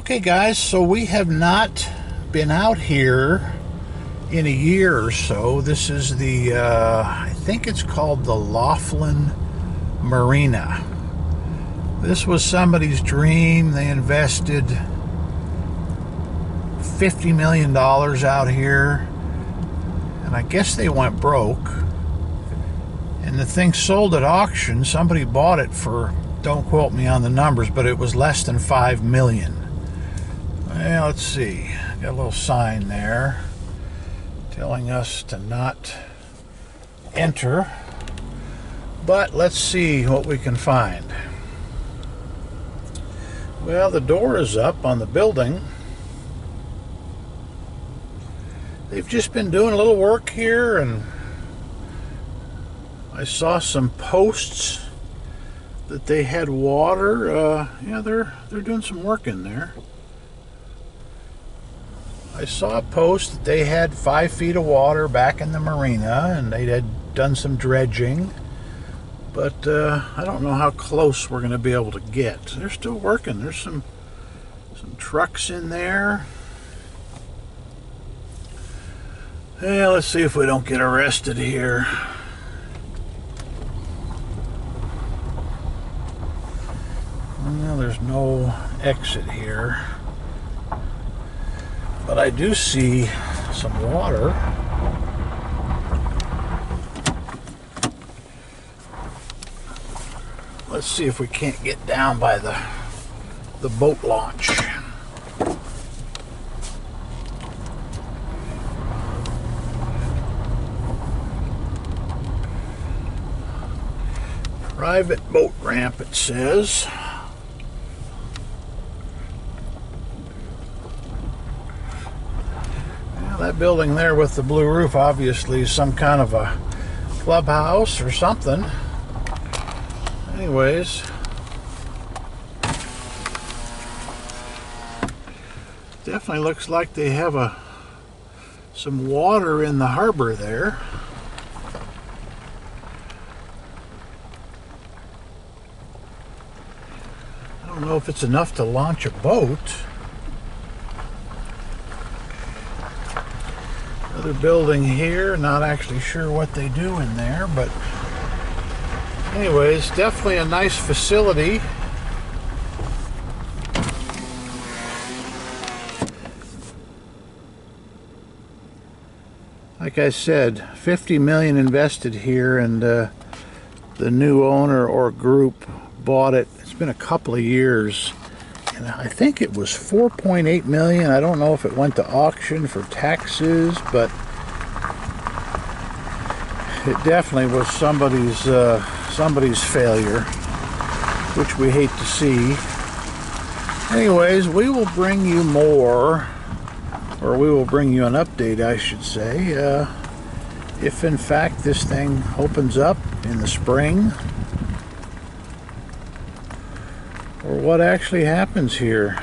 Okay guys, so we have not been out here in a year or so. This is the, I think it's called the Laughlin Marina. This was somebody's dream. They invested $50 million out here, and I guess they went broke. And the thing sold at auction. Somebody bought it for, don't quote me on the numbers, but it was less than $5 million. Well, let's see. Got a little sign there telling us to not enter. But let's see what we can find. Well, the door is up on the building. They've just been doing a little work here, and I saw some posts that they had water. Yeah, they're doing some work in there. I saw a post that they had 5 feet of water back in the marina, and they had done some dredging. But I don't know how close we're going to be able to get. They're still working. There's some trucks in there. Yeah, let's see if we don't get arrested here. Well, there's no exit here. But I do see some water. Let's see if we can't get down by the boat launch. Private boat ramp, it says. That building there with the blue roof obviously is some kind of a clubhouse or something. Anyways, definitely looks like they have some water in the harbor there. I don't know if it's enough to launch a boat. Another building here, not actually sure what they do in there, but anyways, definitely a nice facility. Like I said, $50 million invested here, and the new owner or group bought it. It's been a couple of years. And I think it was $4.8 million. I don't know if it went to auction for taxes, but it definitely was somebody's failure, which we hate to see. Anyways, we will bring you more, or we will bring you an update, I should say, if in fact this thing opens up in the spring, or what actually happens here.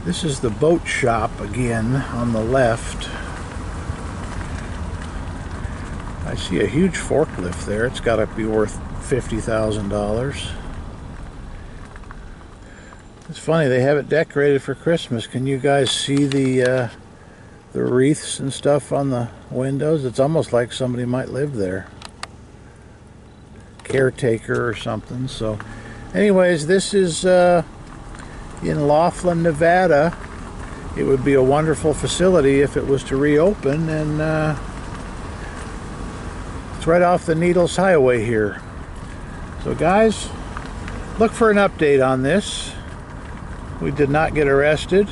This is the boat shop again on the left. I see a huge forklift there. It's got to be worth $50,000. It's funny, they have it decorated for Christmas. Can you guys see the wreaths and stuff on the windows? It's almost like somebody might live there. Caretaker or something. So anyways, this is in Laughlin, Nevada. It would be a wonderful facility if it was to reopen, and it's right off the Needles Highway here. So guys, look for an update on this. We did not get arrested,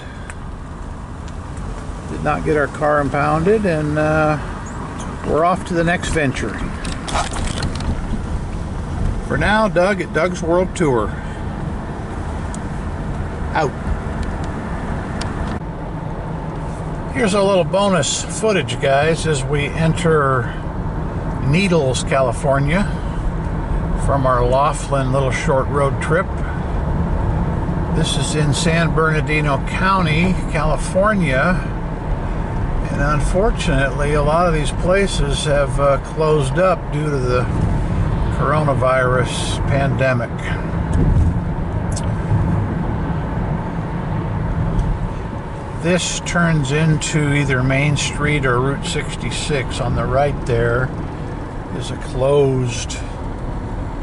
did not get our car impounded, and we're off to the next venture. For now, Doug at Doug's World Tour. Out. Here's a little bonus footage, guys, as we enter Needles, California, from our Laughlin little short road trip. This is in San Bernardino County, California, and unfortunately a lot of these places have closed up due to the coronavirus pandemic. This turns into either Main Street or Route 66. On the right there is a closed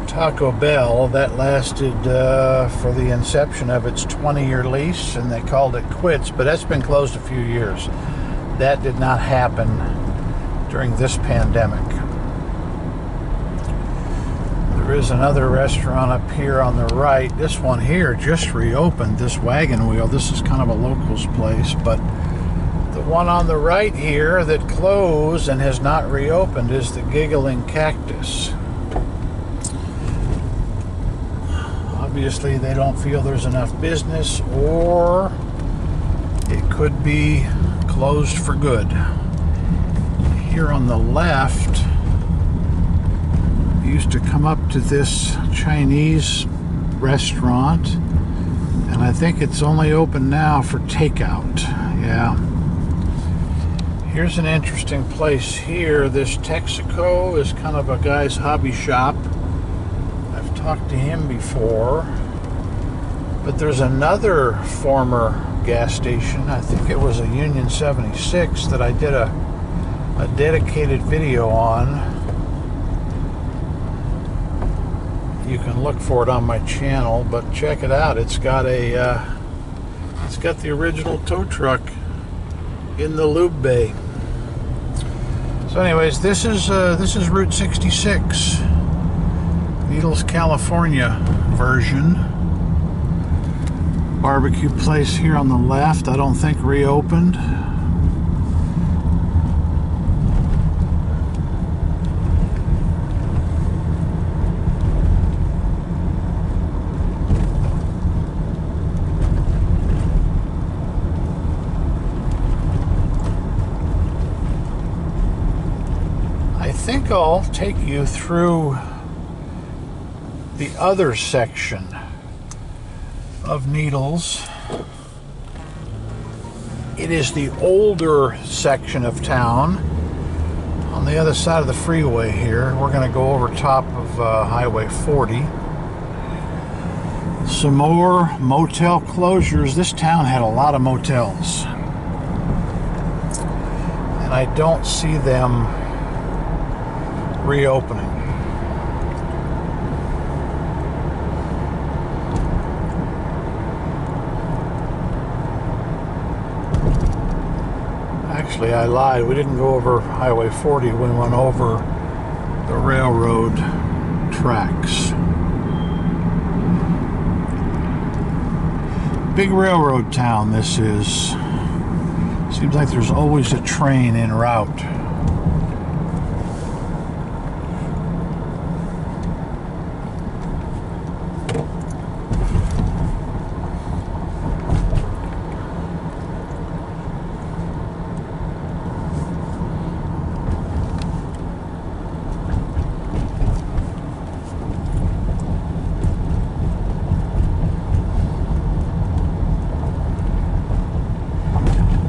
Taco Bell that lasted for the inception of its 20-year lease, and they called it quits, but that's been closed a few years. That did not happen during this pandemic. There is another restaurant up here on the right. This one here just reopened, this Wagon Wheel. This is kind of a locals place, but the one on the right here that closed and has not reopened is the Giggling Cactus. Obviously, they don't feel there's enough business, or it could be closed for good. Here on the left, I used to come up to this Chinese restaurant, and I think it's only open now for takeout. Yeah. Here's an interesting place here. This Texaco is kind of a guy's hobby shop. I've talked to him before. But there's another former gas station. I think it was a Union 76 that I did a dedicated video on. You can look for it on my channel, but check it out. It's got the original tow truck in the lube bay. So anyways, this is Route 66, Needles, California version. Barbecue place here on the left, I don't think reopened. I think I'll take you through the other section of Needles. It is the older section of town on the other side of the freeway here. We're going to go over top of Highway 40. Some more motel closures. This town had a lot of motels, and I don't see them reopening. Actually, I lied. We didn't go over Highway 40. We went over the railroad tracks. Big railroad town this is. Seems like there's always a train en route.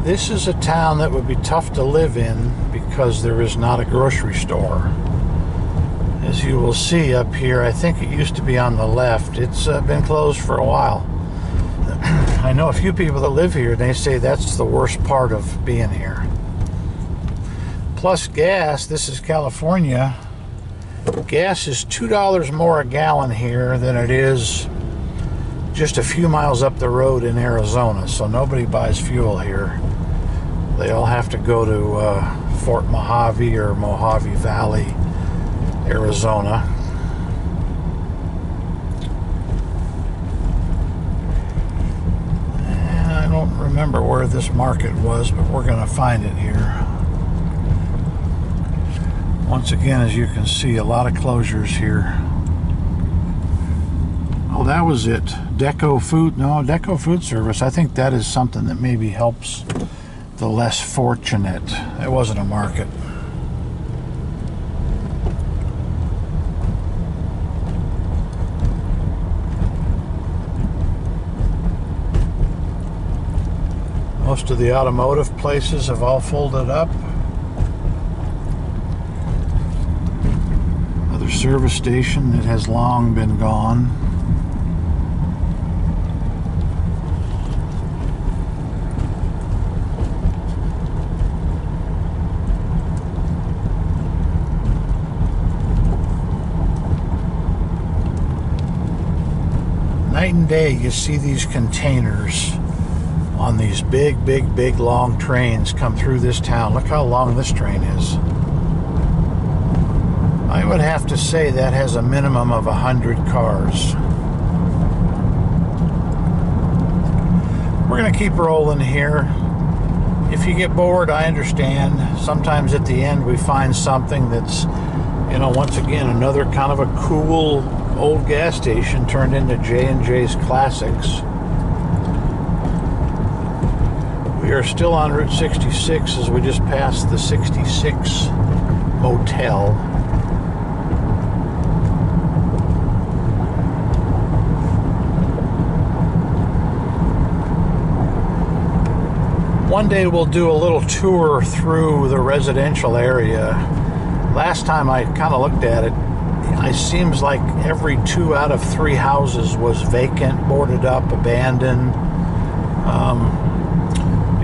This is a town that would be tough to live in because there is not a grocery store. As you will see up here, I think it used to be on the left. It's been closed for a while. I know a few people that live here, and they say that's the worst part of being here. Plus gas, this is California. Gas is $2 more a gallon here than it is just a few miles up the road in Arizona, so nobody buys fuel here. They all have to go to Fort Mojave or Mojave Valley, Arizona. And I don't remember where this market was, but we're going to find it here. Once again, as you can see, a lot of closures here. Oh, that was it. Deco Food Service. I think that is something that maybe helps the less fortunate. It wasn't a market. Most of the automotive places have all folded up. Another service station that has long been gone. and day you see these containers on these big long trains come through this town. Look how long this train is. I would have to say that has a minimum of 100 cars. We're going to keep rolling here. If you get bored, I understand. Sometimes at the end we find something that's, you know, once again, another kind of a cool old gas station turned into J&J's Classics. We are still on Route 66 as we just passed the 66 motel. One day we'll do a little tour through the residential area. Last time I kind of looked at it, it seems like every 2 out of 3 houses was vacant, boarded up, abandoned.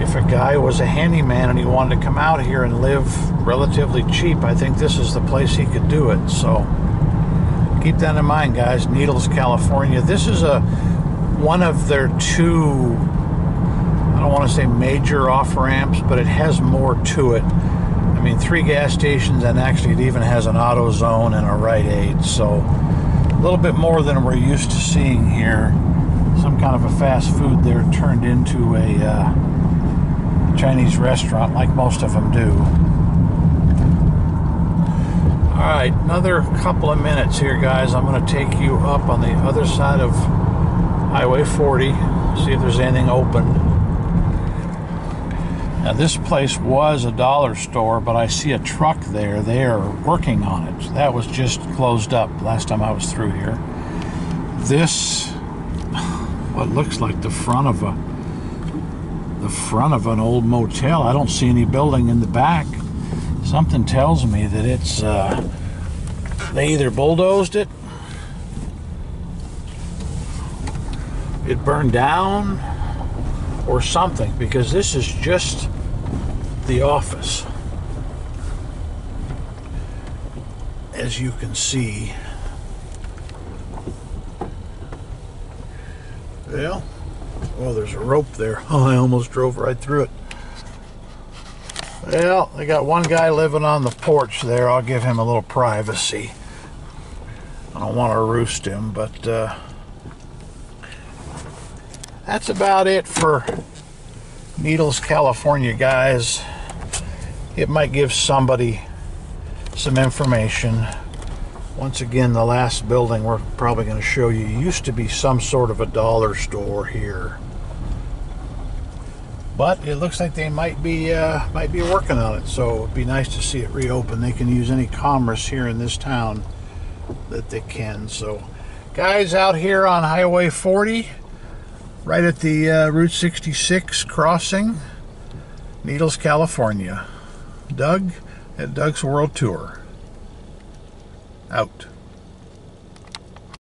If a guy was a handyman and he wanted to come out here and live relatively cheap, I think this is the place he could do it. So keep that in mind, guys. Needles, California. This is one of their 2, I don't want to say major off-ramps, but it has more to it. I mean, 3 gas stations, and actually it even has an AutoZone and a Rite Aid. So a little bit more than we're used to seeing here. Some kind of a fast food there turned into a Chinese restaurant like most of them do. Alright, another couple of minutes here, guys. I'm going to take you up on the other side of Highway 40, see if there's anything open. Now, this place was a dollar store, but I see a truck there. They are working on it. That was just closed up last time I was through here. This, what looks like the front of an old motel. I don't see any building in the back. Something tells me that it's they either bulldozed it, it burned down, or something, because this is just the office, as you can see. Well, oh, there's a rope there. Oh, I almost drove right through it. Well, they got one guy living on the porch there. I'll give him a little privacy. I don't want to roost him, but that's about it for Needles, California, guys. It might give somebody some information. Once again, the last building we're probably going to show you used to be some sort of a dollar store here, but it looks like they might be working on it. So it'd be nice to see it reopen. They can use any commerce here in this town that they can. So, guys, out here on Highway 40, right at the Route 66 crossing, Needles, California. Doug at Doug's World Tour. Out.